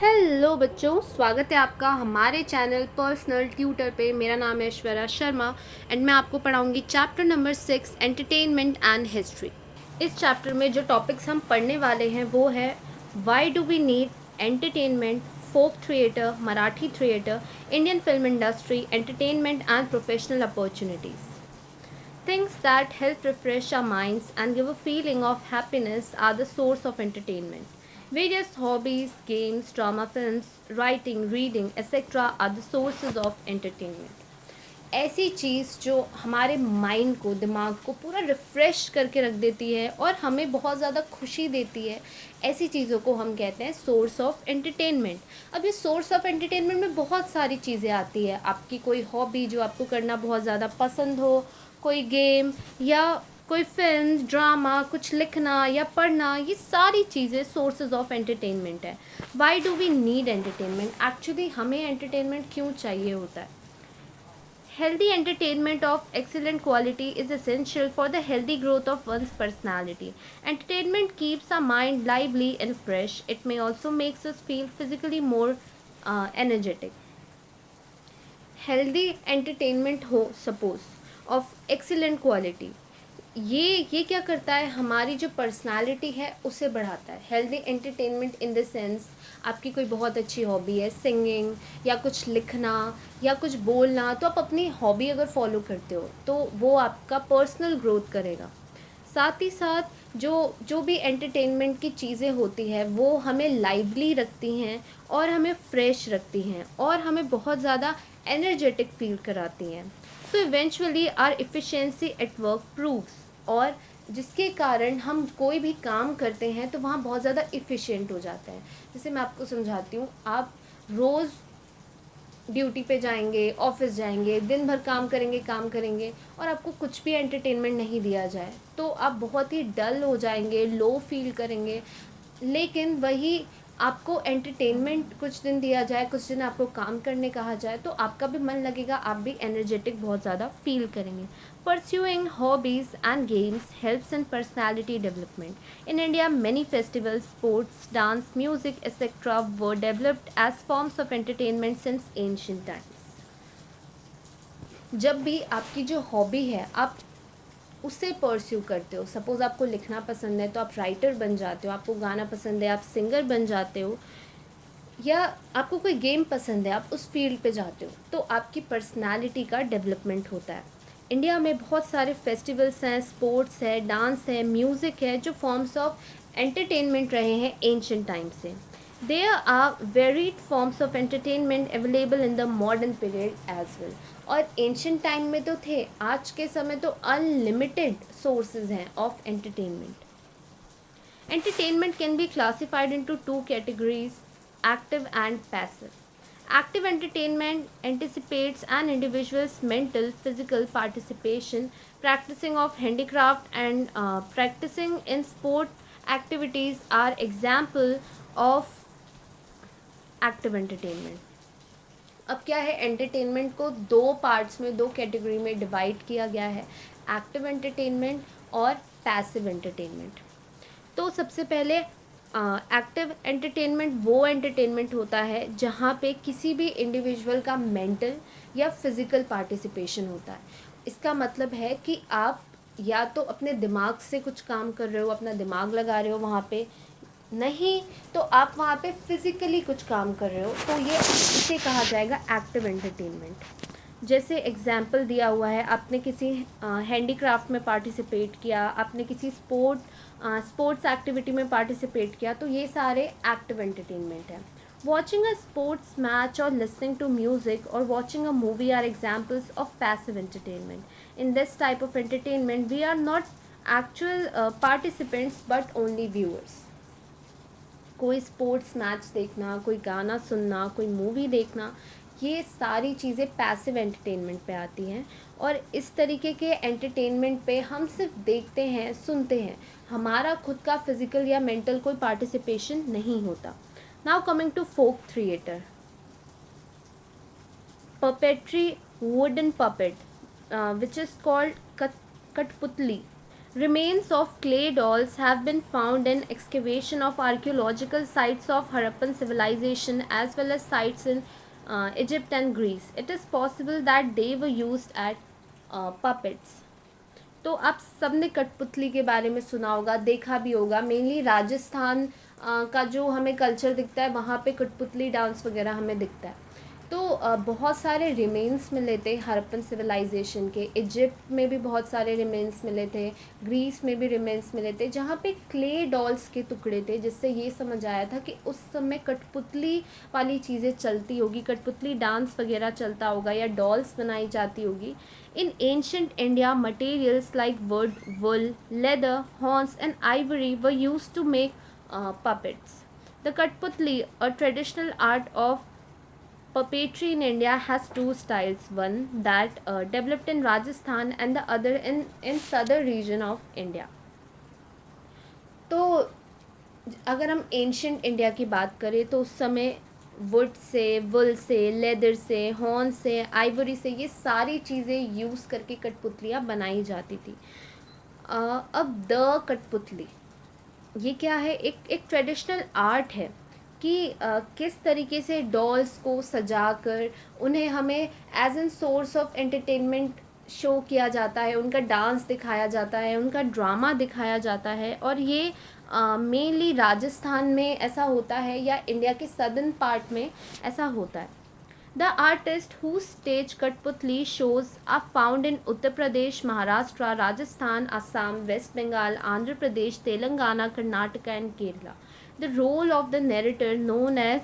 Hello बच्चों, स्वागत है आपका हमारे चैनल पर्सनल ट्यूटर पे। मेरा नाम है ऐश्वर्या शर्मा एंड मैं आपको पढ़ाऊंगी chapter number 6 entertainment and history. इस चैप्टर में जो टॉपिक्स हम पढ़ने वाले हैं वो है why do we need entertainment, folk theatre, Marathi theatre, Indian film industry, entertainment and professional opportunities. Things that help refresh our minds and give a feeling of happiness are the source of entertainment. Various hobbies, games, drama films, writing, reading, etc. are the sources of entertainment. ऐसी चीज़ जो हमारे mind को, दिमाग को पूरा refresh करके रख देती है और हमें बहुत ज़्यादा खुशी देती है, ऐसी चीज़ों को हम कहते हैं सोर्स ऑफ एंटरटेनमेंट। अब ये सोर्स ऑफ एंटरटेनमेंट में बहुत सारी चीज़ें आती है। आपकी कोई हॉबी जो आपको करना बहुत ज़्यादा पसंद हो, कोई गेम या कोई फिल्म, ड्रामा, कुछ लिखना या पढ़ना, ये सारी चीज़ें सोर्सेज ऑफ एंटरटेनमेंट है। Why do we need entertainment? Actually हमें एंटरटेनमेंट क्यों चाहिए होता है? Healthy entertainment of excellent quality is essential for the healthy growth of one's personality. Entertainment keeps our mind lively and fresh. It may also makes us feel physically more energetic. Healthy entertainment हो suppose of excellent quality, ये क्या करता है, हमारी जो personality है उसे बढ़ाता है। Healthy entertainment in the sense, आपकी कोई बहुत अच्छी हॉबी है, सिंगिंग या कुछ लिखना या कुछ बोलना, तो आप अपनी हॉबी अगर फॉलो करते हो तो वो आपका पर्सनल ग्रोथ करेगा। साथ ही साथ जो जो भी एंटरटेनमेंट की चीज़ें होती है वो हमें लाइवली रखती हैं और हमें फ्रेश रखती हैं और हमें बहुत ज़्यादा एनर्जेटिक फील कराती हैं। So eventually our efficiency at work proves, और जिसके कारण हम कोई भी काम करते हैं तो वहाँ बहुत ज़्यादा इफ़िशिएंट हो जाता है। जैसे मैं आपको समझाती हूँ, आप रोज़ ड्यूटी पे जाएंगे, ऑफिस जाएंगे, दिन भर काम करेंगे और आपको कुछ भी एंटरटेनमेंट नहीं दिया जाए तो आप बहुत ही डल हो जाएंगे, लो फील करेंगे। लेकिन वही आपको एंटरटेनमेंट कुछ दिन दिया जाए, कुछ दिन आपको काम करने कहा जाए तो आपका भी मन लगेगा, आप भी एनर्जेटिक बहुत ज़्यादा फील करेंगे। Pursuing hobbies and games helps in personality development. In India, many festivals, sports, dance, music, etc. were developed as forms of entertainment since ancient times. जब भी आपकी जो हॉबी है आप उसे परस्यू करते हो, सपोज़ आपको लिखना पसंद है तो आप राइटर बन जाते हो, आपको गाना पसंद है आप सिंगर बन जाते हो, या आपको कोई गेम पसंद है आप उस फील्ड पे जाते हो, तो आपकी पर्सनालिटी का डेवलपमेंट होता है। इंडिया में बहुत सारे फेस्टिवल्स हैं, स्पोर्ट्स है, डांस है, म्यूज़िक है, जो फॉर्म्स ऑफ एंटरटेनमेंट रहे हैं एंशिएंट टाइम से। There are varied forms of entertainment available in the modern period as well. और एंशिएंट टाइम में तो थे, आज के समय तो अनलिमिटेड सोर्सेज हैं of entertainment. Entertainment can be classified into two categories: active and passive. Active entertainment anticipates an individual's mental, physical participation, practicing of handicraft and practicing in sport activities are example of active entertainment. अब क्या है, entertainment को दो parts में, दो category में divide किया गया है, एक्टिव एंटरटेनमेंट और पैसिव एंटरटेनमेंट। तो सबसे पहले एक्टिव एंटरटेनमेंट वो एंटरटेनमेंट होता है जहाँ पे किसी भी इंडिविजुअल का मेंटल या फिज़िकल पार्टिसिपेशन होता है। इसका मतलब है कि आप या तो अपने दिमाग से कुछ काम कर रहे हो, अपना दिमाग लगा रहे हो वहाँ पे, नहीं तो आप वहाँ पे फिज़िकली कुछ काम कर रहे हो, तो ये इसे कहा जाएगा एक्टिव एंटरटेनमेंट। जैसे एग्जाम्पल दिया हुआ है, आपने किसी हैंडीक्राफ्ट में पार्टिसिपेट किया, आपने किसी स्पोर्ट्स एक्टिविटी में पार्टिसिपेट किया, तो ये सारे एक्टिव एंटरटेनमेंट हैं। वॉचिंग अ स्पोर्ट्स मैच और लिसनिंग टू म्यूजिक और watching a movie are examples of passive entertainment. In this type of entertainment we are not actual participants but only viewers. कोई sports match देखना, कोई गाना सुनना, कोई movie देखना, ये सारी चीज़ें पैसिव एंटरटेनमेंट पे आती हैं। और इस तरीके के एंटरटेनमेंट पे हम सिर्फ देखते हैं, सुनते हैं, हमारा खुद का फिज़िकल या मेंटल कोई पार्टिसिपेशन नहीं होता। Now coming to folk theatre, puppetry, wooden puppet, which is called कठपुतली, Remains of clay dolls have been found in excavation of archaeological sites of Harappan civilization as well as sites in Egypt and Greece. It is possible that they were used as puppets. तो आप सबने कठपुतली के बारे में सुना होगा, देखा भी होगा. मेनली राजस्थान का जो हमें कल्चर दिखता है वहाँ पे कठपुतली डांस वगैरह हमें दिखता है. तो बहुत सारे रिमेन्स मिले थे हड़प्पन सिविलाइजेशन के. इजिप्ट में भी बहुत सारे रिमेन्स मिले थे, ग्रीस में भी रिमेन्स मिले थे जहाँ पे क्ले डॉल्स के टुकड़े थे, जिससे ये समझ आया था कि उस समय कठपुतली वाली चीज़ें चलती होगी, कठपुतली डांस वगैरह चलता होगा या डॉल्स बनाई जाती होगी. In ancient India, materials like wood, wool, leather, horns, and ivory were used to make puppets. The Kathputli, a traditional art of puppetry in India, has two styles. One that developed in Rajasthan and the other in southern region of India. तो अगर हम ancient India की बात करें तो उस समय would say, वुल से, लेदर से, हॉर्न से, आइवरी से, ये सारी चीज़ें यूज़ करके कठपुतलियाँ बनाई जाती थी. अब द कठपुतली ये क्या है? एक ट्रेडिशनल आर्ट है कि किस तरीके से डॉल्स को सजाकर उन्हें हमें as an source of entertainment show किया जाता है, उनका डांस दिखाया जाता है, उनका ड्रामा दिखाया जाता है. और ये मेनली राजस्थान में ऐसा होता है या इंडिया के सदर्न पार्ट में ऐसा होता है. The artists whose stage Kathputli shows are found in Uttar Pradesh, Maharashtra, Rajasthan, Assam, West Bengal, Andhra Pradesh, Telangana, Karnataka and Kerala. The role of the narrator, known as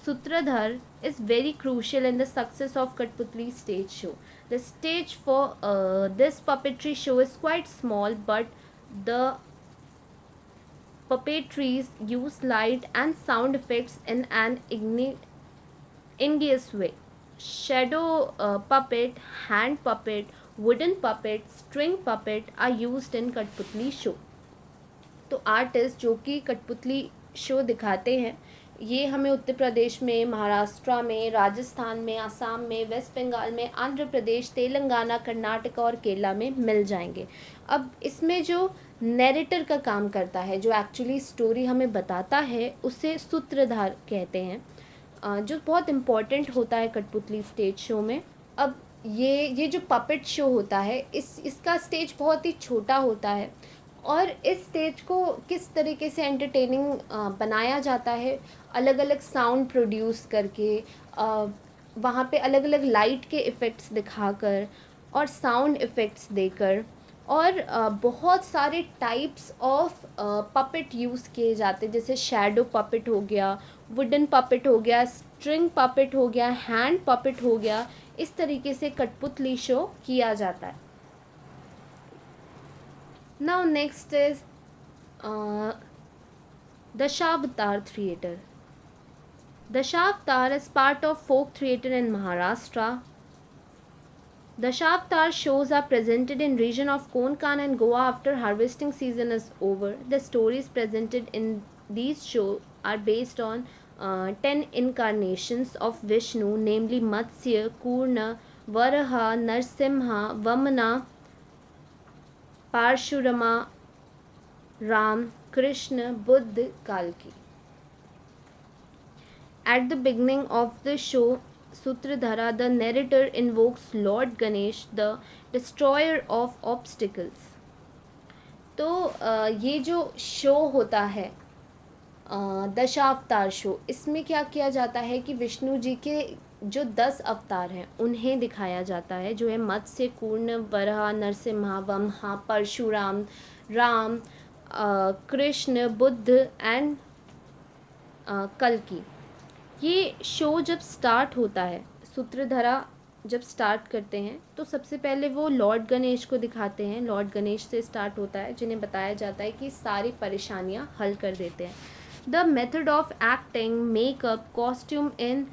Sutradhar, is very crucial in the success of Kathputli stage show. The stage for this puppetry show is quite small, but the puppetries use light and sound effects in an ingenious way. Shadow puppet, hand puppet, wooden puppet, string puppet are used in कठपुतली show. तो artist जो कि कठपुतली show दिखाते हैं ये हमें उत्तर प्रदेश में, महाराष्ट्र में, राजस्थान में, आसाम में, वेस्ट बंगाल में, आंध्र प्रदेश, तेलंगाना, कर्नाटक और केरला में मिल जाएंगे. अब इसमें जो नैरेटर का काम करता है, जो एक्चुअली स्टोरी हमें बताता है, उसे सूत्रधार कहते हैं, जो बहुत इम्पॉर्टेंट होता है कठपुतली स्टेज शो में. अब ये जो पपेट शो होता है इसका स्टेज बहुत ही छोटा होता है और इस स्टेज को किस तरीके से एंटरटेनिंग बनाया जाता है, अलग अलग साउंड प्रोड्यूस करके, वहाँ पे अलग अलग लाइट के इफ़ेक्ट्स दिखाकर और साउंड इफ़ेक्ट्स देकर, और बहुत सारे टाइप्स ऑफ पपेट यूज़ किए जाते हैं. जैसे शैडो पपेट हो गया, वुडन पपेट हो गया, स्ट्रिंग पपेट हो गया, हैंड पपेट हो गया. इस तरीके से कठपुतली शो किया जाता है. Now next is Dashavatar theatre. Dashavatar is part of folk theatre in Maharashtra. Dashavatar shows are presented in region of Konkan and Goa after harvesting season is over. The stories presented in these shows are based on 10 incarnations of Vishnu, namely Matsya, Kurna, Varaha, Narsimha, Vamana, Parshurama, Ram, Krishna, Buddha, Kalki. At the beginning of the show, Sutradhara, the narrator, invokes Lord Ganesh, the destroyer of obstacles. तो ये जो show होता है Dashavatar show, इसमें क्या किया जाता है कि विष्णु जी के जो 10 अवतार हैं उन्हें दिखाया जाता है, जो है मत्स्य, कूर्ण, वराह, नरसिम्हा, वमहा, परशुराम, राम, कृष्ण, बुद्ध एंड कल्कि. ये शो जब स्टार्ट होता है, सूत्रधारा जब स्टार्ट करते हैं तो सबसे पहले वो लॉर्ड गणेश को दिखाते हैं. लॉर्ड गणेश से स्टार्ट होता है, जिन्हें बताया जाता है कि सारी परेशानियां हल कर देते हैं. The method of acting, makeup, costume in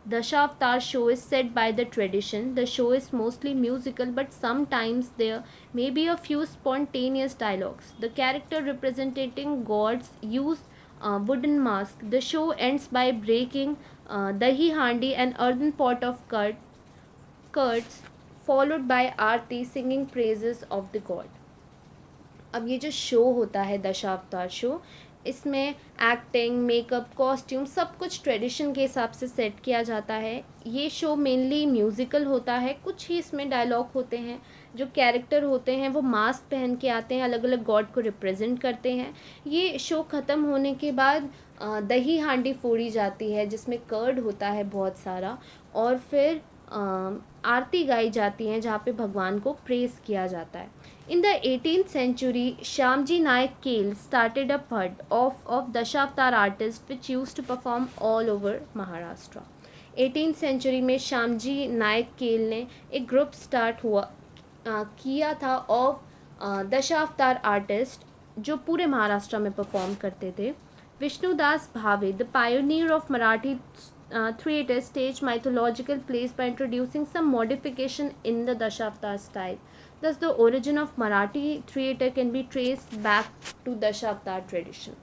Dashavatar show is set by the tradition. The show is mostly musical, but sometimes there may be a few spontaneous dialogues. The character representing gods use wooden mask. The show ends by breaking dahi handi, an earthen pot of curds, followed by aarti, singing praises of the god. अब ये जो show होता है Dashavatar show, इसमें acting, makeup, costume सब कुछ tradition के हिसाब से सेट किया जाता है। ये शो मेनली म्यूज़िकल होता है, कुछ ही इसमें डायलॉग होते हैं। जो कैरेक्टर होते हैं वो मास्क पहन के आते हैं, अलग अलग गॉड को रिप्रेजेंट करते हैं। ये शो ख़त्म होने के बाद दही हांडी फोड़ी जाती है जिसमें कर्ड होता है बहुत सारा, और फिर आरती गाई जाती हैं जहाँ पे भगवान को प्रेज़ किया जाता है। In the 18th century, Shyamji Naik Kale started a fad of Dashavatar artists which used to perform all over Maharashtra. 18th century में श्यामजी नायक केल ने एक ग्रुप स्टार्ट किया था ऑफ दशावतार आर्टिस्ट जो पूरे महाराष्ट्र में परफॉर्म करते थे। Vishnudas Bhave, the pioneer of Marathi theatre, staged mythological plays by introducing some modification in the Dashavatar style. Thus, the origin of Marathi theatre can be traced back to Dashavatar tradition.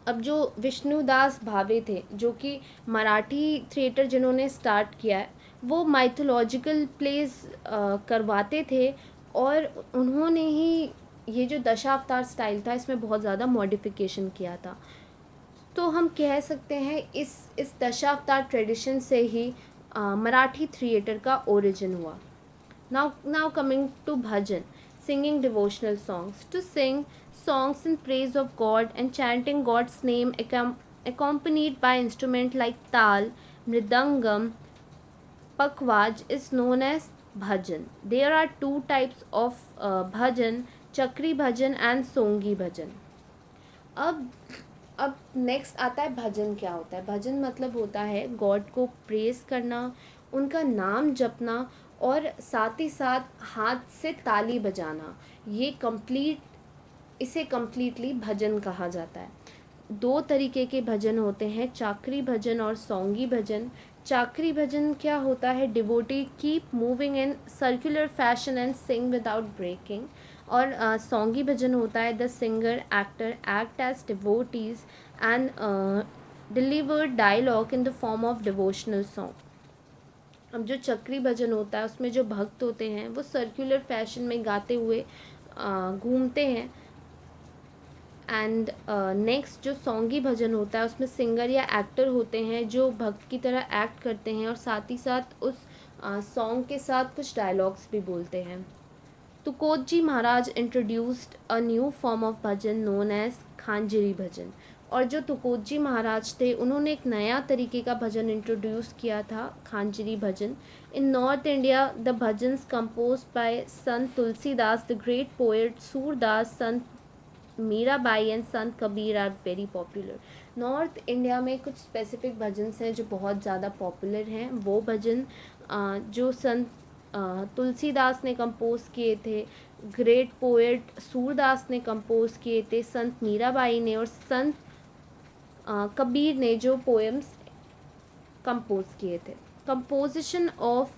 अब जो विष्णुदास भावे थे, जो कि मराठी थिएटर जिन्होंने स्टार्ट किया है, वो माइथोलॉजिकल प्लेस करवाते थे, और उन्होंने ही ये जो दशावतार स्टाइल था इसमें बहुत ज़्यादा मॉडिफिकेशन किया था। तो हम कह सकते हैं इस दशावतार ट्रेडिशन से ही मराठी थिएटर का ओरिजिन हुआ। Now coming to bhajan, singing devotional songs. To sing songs in praise of God and chanting God's name accompanied by instrument like tal, mridangam, pakhwaj is known as bhajan. There are two types of bhajan, chakri bhajan and songi bhajan. अब next आता है भजन। क्या होता है भजन? मतलब होता है God को प्रेस करना, उनका नाम जपना, और साथ ही साथ हाथ से ताली बजाना। इसे कम्प्लीटली भजन कहा जाता है। दो तरीके के भजन होते हैं, चाकरी भजन और सौंगी भजन। चाकरी भजन क्या होता है? Devotee keep moving in circular fashion and sing without breaking. और सौंगी भजन होता है the singer actor act as devotees and deliver dialogue in the form of devotional song. अब जो चक्री भजन होता है उसमें जो भक्त होते हैं वो सर्कुलर फैशन में गाते हुए घूमते हैं। एंड नेक्स्ट जो सौंगी भजन होता है उसमें सिंगर या एक्टर होते हैं जो भक्त की तरह एक्ट करते हैं और साथ ही साथ उस सॉन्ग के साथ कुछ डायलॉग्स भी बोलते हैं। Tukoji Maharaj introduced a new form of bhajan known as khanjari bhajan. और जो तुकोजी महाराज थे उन्होंने एक नया तरीके का भजन इंट्रोड्यूस किया था, khanjari bhajan. In North India the bhajans compose by Sant Tulsidas, the great poet Surdas, Sant Mirabai and Sant Kabir are very popular. North India में कुछ स्पेसिफिक भजन्स हैं जो बहुत ज़्यादा पॉपुलर हैं। वो भजन जो संत तुलसीदास ने कंपोज किए थे, ग्रेट पोएट सूरदास ने कंपोज किए थे, संत मीराबाई ने और संत कबीर ने जो पोएम्स कंपोज किए थे। Composition of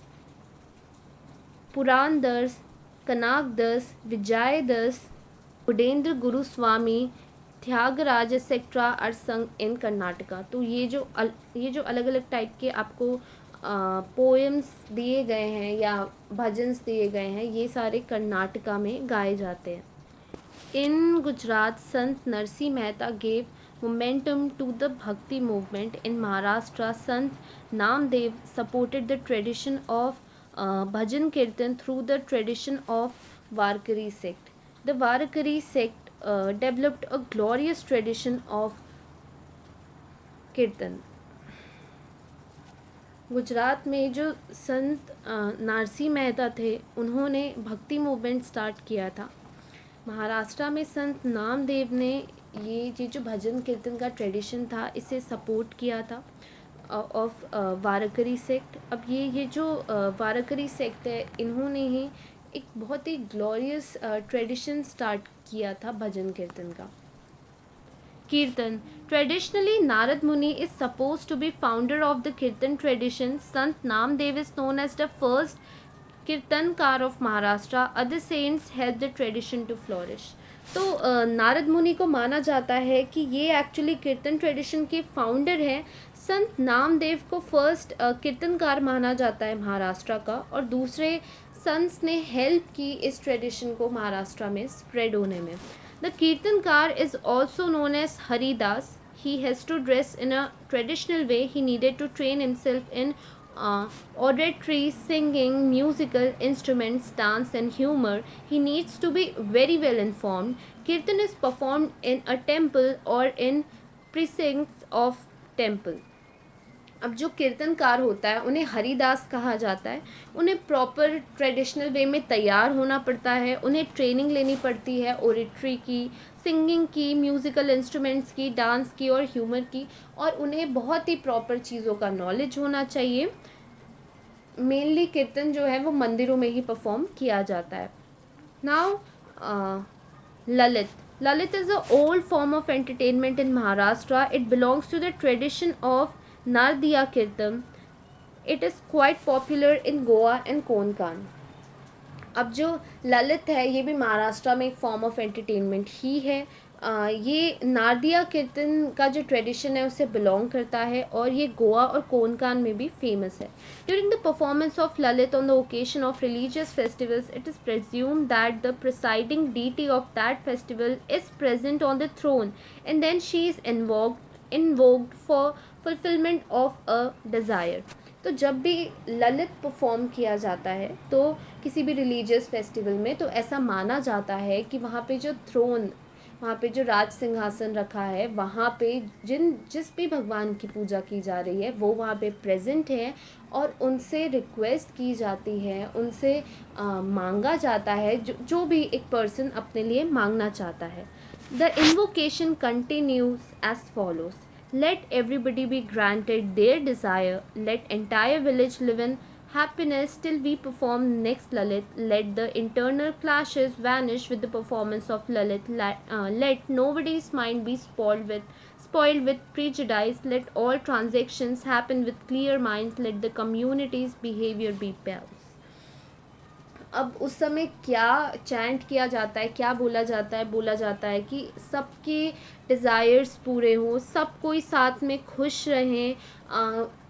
Puranadas, Kanakadas, Vijayadas, Udendra Guruswami, Tyagaraja etcetera are sung in Karnataka. तो ये जो अलग अलग टाइप के आपको पोएम्स दिए गए हैं या भजन्स दिए गए हैं, ये सारे कर्नाटका में गाए जाते हैं। इन गुजरात संत Narsi Mehta gave momentum to the bhakti movement. In Maharashtra, Sant Namdev supported the tradition of bhajan kirtan through the tradition of Varkari sect. The Varkari sect developed a glorious tradition of kirtan. Gujarat में जो संत नारसी मेहता थे उन्होंने भक्ति movement start किया था। महाराष्ट्र में संत नामदेव ने ये जो भजन कीर्तन का ट्रेडिशन था इसे सपोर्ट किया था ऑफ वारकरी सेक्ट। अब ये जो वारकरी सेक्ट है इन्होंने ही एक बहुत ही ग्लोरियस ट्रेडिशन स्टार्ट किया था भजन कीर्तन का। कीर्तन traditionally Narad Muni is suppose to be founder of the kirtan tradition. Sant Namdev is known as the first kirtankar of Maharashtra. Other saints help the tradition to flourish. तो नारद मुनि को माना जाता है कि ये एक्चुअली कीर्तन ट्रेडिशन के फाउंडर हैं। संत नामदेव को फर्स्ट कीर्तनकार माना जाता है महाराष्ट्र का, और दूसरे संस ने हेल्प की इस ट्रेडिशन को महाराष्ट्र में स्प्रेड होने में. The kirtankar is also known as Haridas. He has to dress in a traditional way. He needed to train himself in oratory, singing, musical instruments, dance, and humor. He needs to be very well informed. Kirtan is performed in a temple or in precincts of temple. अब जो कीर्तनकार होता है उन्हें हरिदास कहा जाता है. उन्हें प्रॉपर ट्रेडिशनल वे में तैयार होना पड़ता है. उन्हें ट्रेनिंग लेनी पड़ती है ओरेट्री की, सिंगिंग की, म्यूज़िकल इंस्ट्रूमेंट्स की, डांस की और ह्यूमर की. और उन्हें बहुत ही प्रॉपर चीज़ों का नॉलेज होना चाहिए. मेनली कीर्तन जो है वो मंदिरों में ही परफॉर्म किया जाता है. Now Lalit. Lalit is an old form of entertainment in Maharashtra. It belongs to the tradition of Nardiya Kirtan. It is quite popular in Goa and Konkan. अब जो ललित है ये भी महाराष्ट्र में एक फॉर्म ऑफ एंटरटेनमेंट ही है. ये नारदिया कीर्तन का जो ट्रेडिशन है उससे बिलोंग करता है और ये गोवा और कोनकान में भी फेमस है. During the performance of Lalit on the occasion of religious festivals it is presumed that the presiding deity of that festival is present on the throne and then she is invoked for fulfilment of a desire. तो जब भी Lalit perform किया जाता है तो किसी भी religious festival में तो ऐसा माना जाता है कि वहाँ पे जो थ्रोन, वहाँ पे जो राज सिंहासन रखा है, वहाँ पे जिस भी भगवान की पूजा की जा रही है वो वहाँ पे प्रेजेंट है और उनसे रिक्वेस्ट की जाती है, उनसे मांगा जाता है जो भी एक पर्सन अपने लिए मांगना चाहता है. The invocation continues as follows. Let everybody be granted their desire. Let entire village live in happiness till we perform next Lalit. Let the internal clashes vanish with the performance of Lalit. Let nobody's mind be spoiled with prejudice. Let all transactions happen with clear minds. Let the community's behavior be pure. अब उस समय क्या chant किया जाता है, क्या बोला जाता है कि सबके डिज़ायर्स पूरे हों, सब कोई साथ में खुश रहें,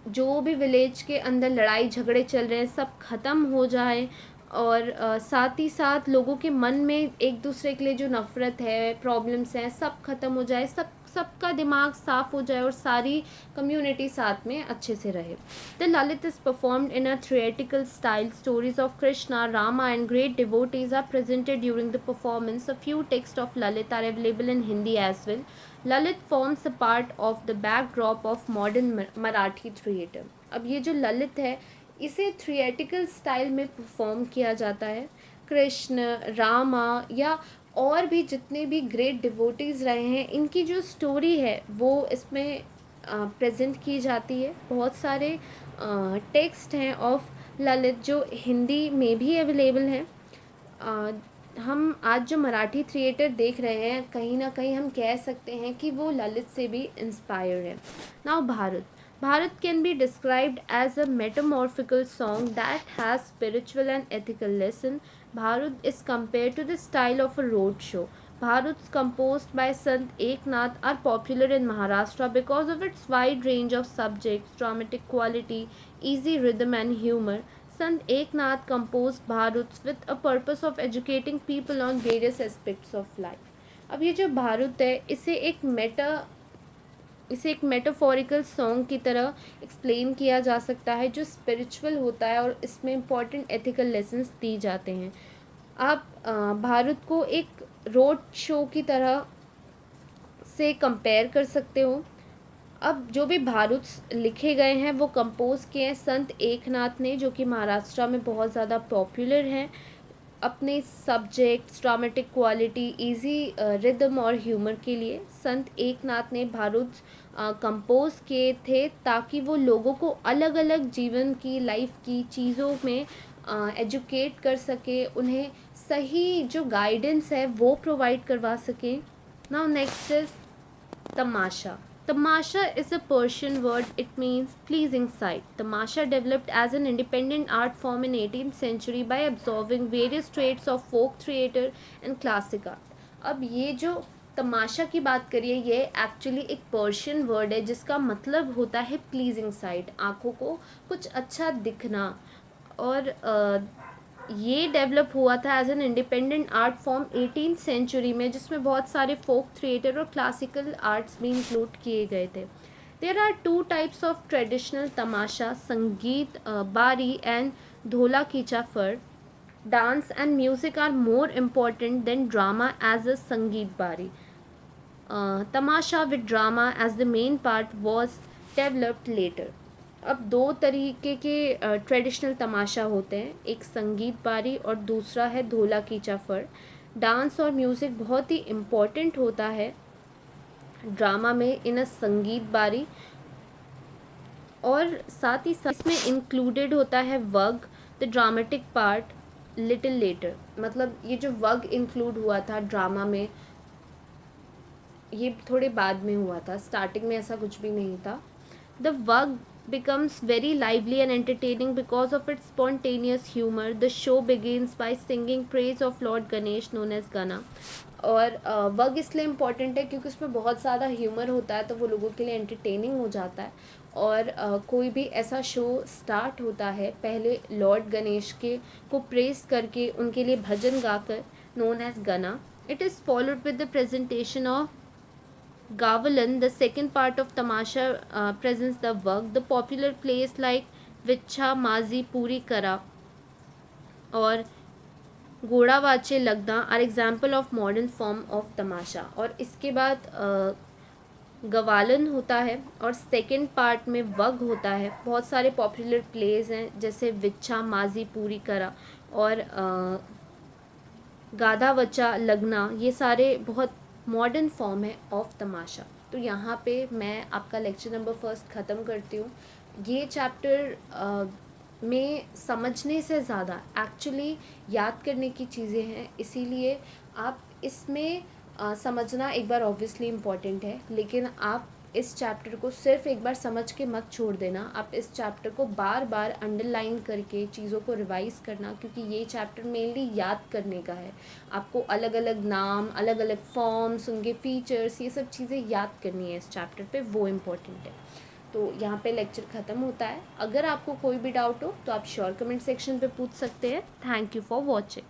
जो भी विलेज के अंदर लड़ाई झगड़े चल रहे हैं सब ख़त्म हो जाए और साथ ही साथ लोगों के मन में एक दूसरे के लिए जो नफ़रत है, प्रॉब्लम्स हैं, सब ख़त्म हो जाए, सबका दिमाग साफ़ हो जाए और सारी कम्युनिटी साथ में अच्छे से रहे. The Lalit is performed in a theatrical style. Stories of Krishna, Rama and great devotees are presented during the performance. A few text of Lalit are available in Hindi as well. Lalit forms a part of the backdrop of modern Marathi theatre. अब ये जो ललित है इसे theatrical style में perform किया जाता है. कृष्ण, रामा या और भी जितने भी ग्रेट डिवोटीज़ रहे हैं इनकी जो स्टोरी है वो इसमें प्रेजेंट की जाती है. बहुत सारे टेक्स्ट हैं ऑफ ललित जो हिंदी में भी अवेलेबल हैं. हम आज जो मराठी थिएटर देख रहे हैं कहीं ना कहीं हम कह सकते हैं कि वो ललित से भी इंस्पायर्ड है. Now Bharat. Bharat can be described as a metamorphical song that has spiritual and ethical lesson. Bharat is compared to the style of a road show. Bharats composed by Sant Eknath are popular in Maharashtra because of its wide range of subjects, dramatic quality, easy rhythm and humor. Sant Eknath composed Bharats with a purpose of educating people on various aspects of life. अब ये जो भारत है इसे एक metaphorical song की तरह explain किया जा सकता है जो स्पिरिचुअल होता है और इसमें इम्पॉर्टेंट एथिकल लेसन्स दी जाते हैं. आप भारत को एक रोड शो की तरह से कंपेयर कर सकते हो. अब जो भी भारत लिखे गए हैं वो कंपोज किए हैं संत एकनाथ ने जो कि महाराष्ट्र में बहुत ज़्यादा पॉपुलर हैं अपने subjects, dramatic quality, easy rhythm और ह्यूमर के लिए. संत एकनाथ ने भारत कंपोज किए थे ताकि वो लोगों को अलग अलग जीवन की, लाइफ की चीज़ों में एजुकेट कर सके, उन्हें सही जो गाइडेंस है वो प्रोवाइड करवा सकें. Now next is Tamasha. Tamasha is a Persian word. It means pleasing sight. Tamasha developed as an independent art form in 18th century by absorbing various traits of folk theatre and classic art. अब ये जो तमाशा की बात करिए ये actually एक Persian word है जिसका मतलब होता है प्लीजिंग साइट, आँखों को कुछ अच्छा दिखना. और ये डेवलप हुआ था as an independent art form 18th century में, जिसमें बहुत सारे फोक थिएटर और क्लासिकल आर्ट्स भी इंक्लूड किए गए थे. There are two types of traditional tamasha, sangeet bari and ढोला कीचा फर. Dance and music are more important than drama as a Sangeet Bari. Tamasha with drama as the main part was developed later. अब दो तरीके के ट्रेडिशनल तमाशा होते हैं, एक संगीत बारी और दूसरा है ढोला कीचा फर. डांस और म्यूज़िक बहुत ही इम्पॉर्टेंट होता है ड्रामा में इन अ संगीत बारी, और साथ ही साथ इसमें इंक्लूडेड होता है वग, the dramatic part, little letter. मतलब ये जो वग इंक्लूड हुआ था ड्रामा में, ये थोड़े बाद में हुआ था, स्टार्टिंग में ऐसा कुछ भी नहीं था. द वग becomes very lively and entertaining because of its spontaneous humor. The show begins by singing praise of Lord Ganesh known as Gana. और वग इसलिए इम्पॉर्टेंट है क्योंकि उसमें बहुत ज़्यादा ह्यूमर होता है, तो वो लोगों के लिए एंटरटेनिंग हो जाता है. और कोई भी ऐसा शो स्टार्ट होता है पहले लॉर्ड गणेश के को प्रेस करके, उनके लिए भजन गाकर, नोन एज गना. It is followed with the presentation of Gavalan. The second part of Tamasha presents the work. The popular plays like Vichha, Mazi, Puri Kara और घोड़ा वाचे लगना are example of modern form of tamasha. और इसके बाद गवालन होता है और सेकेंड पार्ट में वग होता है. बहुत सारे पॉपुलर प्लेज हैं जैसे विच्छा, माजी, पूरी करा और गाधा वचा लगना. ये सारे बहुत मॉडर्न फॉर्म है ऑफ तमाशा. तो यहाँ पे मैं आपका लेक्चर नंबर फर्स्ट ख़त्म करती हूँ. ये चैप्टर में समझने से ज़्यादा एक्चुअली याद करने की चीज़ें हैं, इसीलिए आप इसमें समझना एक बार ऑब्वियसली इम्पॉर्टेंट है, लेकिन आप इस चैप्टर को सिर्फ एक बार समझ के मत छोड़ देना. आप इस चैप्टर को बार बार अंडरलाइन करके चीज़ों को रिवाइज़ करना, क्योंकि ये चैप्टर मेनली याद करने का है. आपको अलग अलग नाम, अलग अलग फॉर्म्स, उनके फीचर्स, ये सब चीज़ें याद करनी है इस चैप्टर पे, वो इम्पोर्टेंट है. तो यहाँ पे लेक्चर ख़त्म होता है. अगर आपको कोई भी डाउट हो तो आप श्योर कमेंट सेक्शन पे पूछ सकते हैं. Thank you for watching.